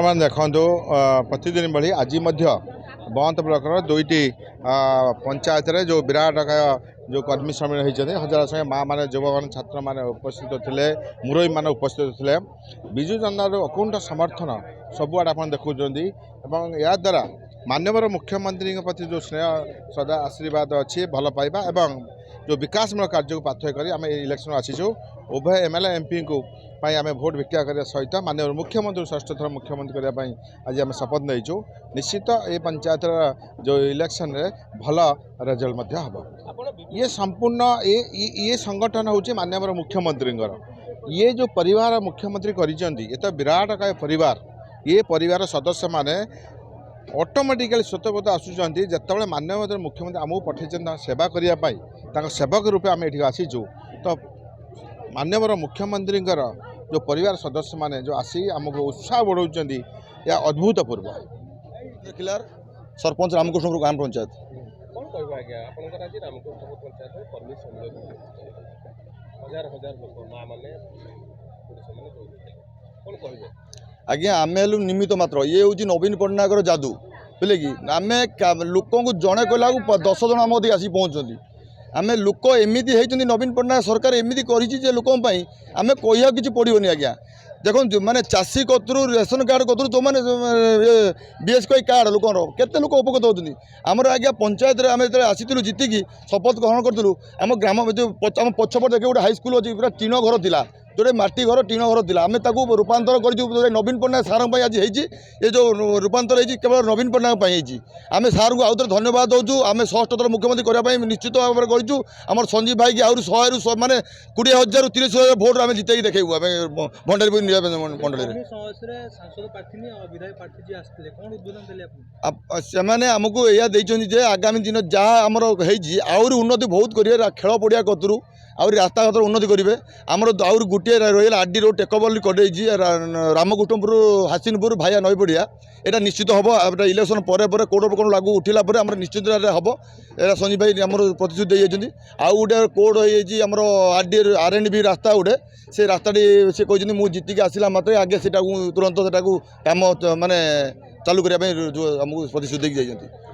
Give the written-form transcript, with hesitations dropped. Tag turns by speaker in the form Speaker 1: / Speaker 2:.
Speaker 1: आपन देखु प्रतिदिन भाई आज बंत ब्लॉक दुईटी पंचायत रे जो विराट जो कर्मी सम्मेलन होती हजार संगे माँ मैंने युवक छात्र मैंने उपस्थित थे मुरई मान उपस्थित थे विजु जनता अकुंठ समर्थन सबुआड़े आप देखुं या द्वारा माननीय मुख्यमंत्री प्रति जो स्नेह सदा आशीर्वाद अच्छी भल पाइबा एवं जो विकासमूलक कार्य को पाथ्य कर आम इलेक्शन आसीचु उभय एमएलए एमपी को आम भोट भिक्षा करने सहित माननीय मुख्यमंत्री षष्ठ थर मुख्यमंत्री करने आज आम शपथ नहींचु निश्चित ये पंचायत जो इलेक्शन रे भल रिजल्ट हम ये संपूर्ण ये संगठन हूँ माननीय मुख्यमंत्री ये जो परिवार मुख्यमंत्री ये तो विराट काय परिवार ये परिवार सदस्य माने ऑटोमेटिकली स्वतः आसुँच जिते माननीय मुख्यमंत्री आमको पठे सेवा करने सेवक रूपे आम ये आसीचु तो माननीय मुख्यमंत्री जो परिवार सदस्य माने जो आसी आमको उत्साह बढ़ाऊँ या अद्भुतपूर्व
Speaker 2: देखिलार सरपंच रामकृष्णपुर ग्राम पंचायत आज्ञा आम हेलु निमित्त मात्र ये हूँ नवीन पट्टनायक जादू बुझे कि आम लोक जड़े कहला 10 जन आम आसी पहुँचती आम लोक एमती होती नवीन पट्टनायक सरकार एमती कर लोक आम कह कि पड़ोनी आज्ञा देखो माने चाषी कतरू रेशन कार्ड कतरू जो मैंने बीएसके कार्ड लोकर केते लोक उपकृत होती आमर आज्ञा पंचायत आम जो आसी जीतिकी शपथ ग्रहण करूँ आम ग्राम जो आम पछपट देखे गोटे हाईस्कल अच्छी पूरा टीण घर था जोटे मटी घर टीण घर था आम रूपांतर कर नवीन पट्टनायक सार आज ये जो रूपांतर होती केवल नवीन पट्टनायक आम सार को आउे धन्यवाद दौचु आम षष्ठ थर मुख्यमंत्री करने निश्चित भाव में करूँ आम संजीव भाई की आहरी 100 माने 20,000 30,000 भोट आम जितई देखू आम भंडारी मंडल से आमको यह देखते आगामी दिन जहाँ आमर आहरी उन्नति बहुत करेंगे खेल पड़िया कतरू आहरी रास्ता घाटर उन्नति करेंगे आमर आहरी गोटे रही आरडी रोड टेकबल कर रामकृष्णपुर हासिनपुर भाया नई पड़िया यहाँ निश्चित हम इलेक्शन पर कोड उपकरण लागू उठिला हम निश्चित हम यहाँ संजीव भाई आम प्रतिश्रुति देते आउ गोटे कोड होमर आरएनबी रास्ता गोटे से रास्ताटी से कहते मुझे जीतिकी आसला मात्र आगे से तुरंत से काम माने चालू करने जो आमको प्रतिश्रुति देते